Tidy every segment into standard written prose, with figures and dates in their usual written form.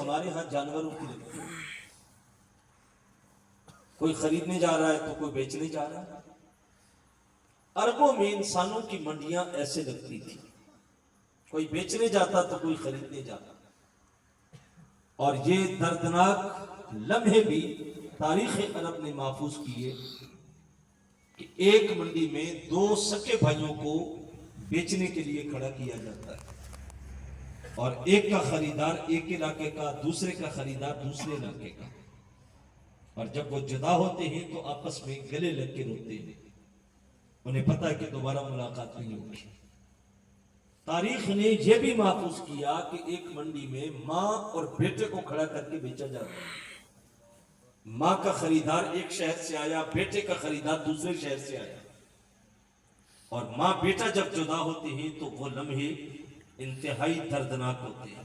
ہمارے ہاں جانوروں کی لگتی ہے، کوئی خریدنے جا رہا ہے تو کوئی بیچنے جا رہا ہے۔ عربوں میں انسانوں کی منڈیاں ایسے لگتی تھی، کوئی بیچنے جاتا تو کوئی خریدنے جاتا۔ اور یہ دردناک لمحے بھی تاریخ عرب نے محفوظ کیے کہ ایک منڈی میں دو سکے بھائیوں کو بیچنے کے لیے کھڑا کیا جاتا ہے، اور ایک کا خریدار ایک علاقے کا، دوسرے کا خریدار دوسرے علاقے کا، اور جب وہ جدا ہوتے ہیں تو آپس میں گلے لگ کے روتے ہیں، انہیں پتہ ہے کہ دوبارہ ملاقات نہیں ہوگی۔ تاریخ نے یہ بھی محفوظ کیا کہ ایک منڈی میں ماں اور بیٹے کو کھڑا کر کے بیچا جاتا ہے۔ ماں کا خریدار ایک شہر سے آیا، بیٹے کا خریدار دوسرے شہر سے آیا، اور ماں بیٹا جب جدا ہوتے ہیں تو وہ لمحے انتہائی دردناک ہوتے ہیں۔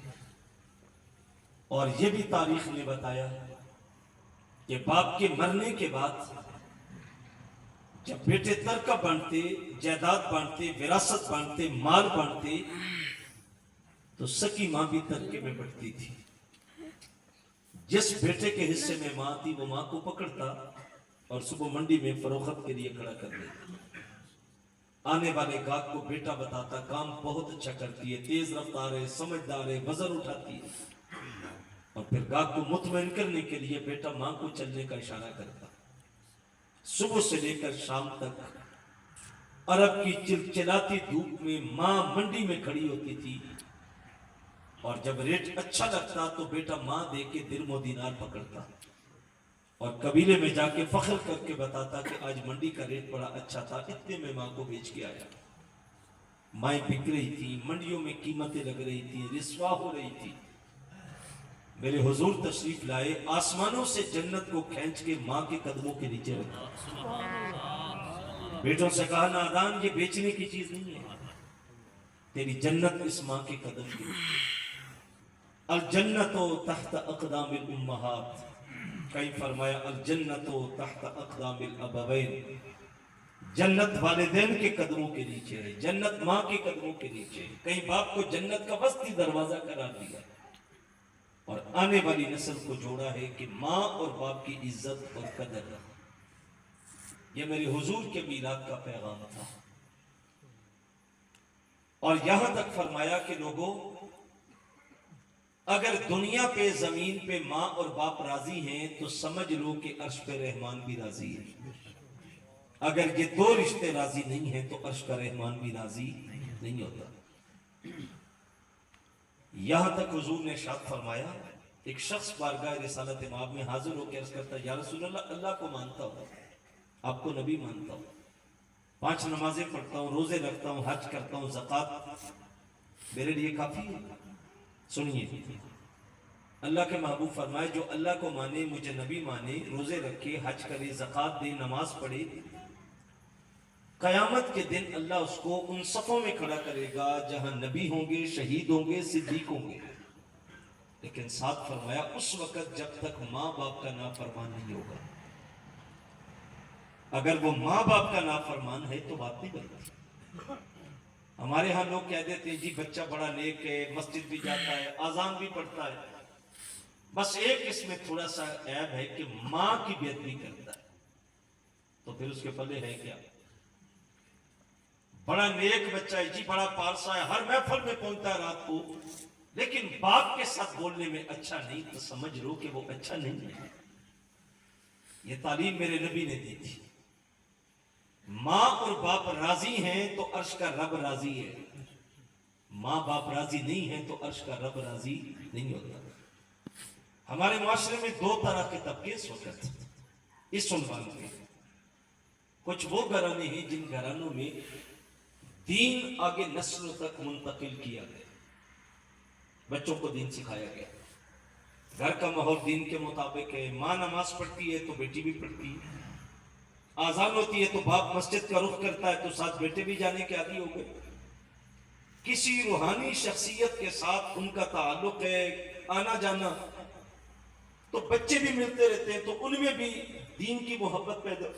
اور یہ بھی تاریخ نے بتایا کہ باپ کے مرنے کے بعد جب بیٹے ترکہ بانٹتے، جائیداد بانٹتے، وراثت بانٹتے، مال بانٹتے، تو سکی ماں بھی ترکے میں بٹتی تھی۔ جس بیٹے کے حصے میں ماں تھی وہ ماں کو پکڑتا اور صبح منڈی میں فروخت کے لیے کھڑا کر دیتا۔ آنے والے گاہک کو بیٹا بتاتا کام بہت اچھا کرتی ہے، تیز رفتار ہے، سمجھدار ہے، وزن اٹھاتی ہے، اور پھر گاہک کو مطمئن کرنے کے لیے بیٹا ماں کو چلنے کا اشارہ کرتا۔ صبح سے لے کر شام تک عرب کی چلچلاتی دھوپ میں ماں منڈی میں کھڑی ہوتی تھی، اور جب ریٹ اچھا لگتا تو بیٹا ماں دے کے درم و دینار پکڑتا اور قبیلے میں جا کے فخر کر کے بتاتا کہ آج منڈی کا ریٹ بڑا اچھا تھا، اتنے میں ماں کو بیچ کے آیا۔ مائیں بک رہی تھی، منڈیوں میں قیمتیں لگ رہی تھی، رسوا ہو رہی تھی۔ میرے حضور تشریف لائے، آسمانوں سے جنت کو کھینچ کے ماں کے قدموں کے نیچے رکھا۔ بیٹوں سے کہا نادان، یہ بیچنے کی چیز نہیں ہے، تیری جنت اس ماں کے قدم کے نیچے۔ الجنت تحت اقدام الامہات، کہیں فرمایا الجنت تحت اقدام الابوین، جنت والدین کے قدموں کے نیچے ہے، جنت ماں کے قدموں کے نیچے ہے۔ کہیں باپ کو جنت کا وسطی دروازہ قرار دیا اور آنے والی نسل کو جوڑا ہے کہ ماں اور باپ کی عزت اور قدر ہے۔ یہ میرے حضور کے میلاد کا پیغام تھا، اور یہاں تک فرمایا کہ لوگوں، اگر دنیا پہ زمین پہ ماں اور باپ راضی ہیں تو سمجھ لو کہ عرش پہ رحمان بھی راضی ہے۔ اگر یہ دو رشتے راضی نہیں ہیں تو عرش کا رحمان بھی راضی نہیں ہوتا۔ یہاں تک حضور نے ارشاد فرمایا، ایک شخص بارگاہ رسالت مآب میں حاضر ہو کے عرض کرتا، یا رسول اللہ، اللہ کو مانتا ہوں، آپ کو نبی مانتا ہوں، 5 نمازیں پڑھتا ہوں، روزے رکھتا ہوں، حج کرتا ہوں، زکوٰۃ میرے لیے کافی ہے؟ سنیے، اللہ کے محبوب فرمائے، جو اللہ کو مانے، مجھے نبی مانے، روزے رکھے، حج کرے، زکوٰۃ دے، نماز پڑھے، قیامت کے دن اللہ اس کو ان صفوں میں کھڑا کرے گا جہاں نبی ہوں گے، شہید ہوں گے، صدیق ہوں گے، لیکن ساتھ فرمایا اس وقت جب تک ماں باپ کا نافرمان نہیں ہوگا۔ اگر وہ ماں باپ کا نافرمان ہے تو بات نہیں بنتی۔ ہمارے ہاں لوگ کہہ دیتے ہیں جی بچہ بڑا نیک ہے، مسجد بھی جاتا ہے، اذان بھی پڑھتا ہے، بس ایک اس میں تھوڑا سا عیب ہے کہ ماں کی بے ادبی کرتا ہے، تو پھر اس کے پلے ہے کیا؟ بڑا نیک بچہ ہے جی، بڑا پارسا ہے، ہر محفل میں پہنچتا ہے رات کو، لیکن باپ کے ساتھ بولنے میں اچھا نہیں، تو سمجھ لو کہ وہ اچھا نہیں ہے۔ یہ تعلیم میرے نبی نے دی تھی۔ ماں اور باپ راضی ہیں تو عرش کا رب راضی ہے، ماں باپ راضی نہیں ہیں تو عرش کا رب راضی نہیں ہوتا۔ ہمارے معاشرے میں 2 طرح کے طبقے اس وقت اس عنوان میں، کچھ وہ گھرانے ہیں جن گھرانوں میں دین آگے نسلوں تک منتقل کیا گیا، بچوں کو دین سکھایا گیا، گھر کا ماحول دین کے مطابق ہے، ماں نماز پڑھتی ہے تو بیٹی بھی پڑھتی ہے، آزان ہوتی ہے تو باپ مسجد کا رخ کرتا ہے تو ساتھ بیٹے بھی جانے کے عادی ہو گئے۔ کسی روحانی شخصیت کے ساتھ ان کا تعلق ہے، آنا جانا، تو بچے بھی ملتے رہتے ہیں تو ان میں بھی دین کی محبت پیدا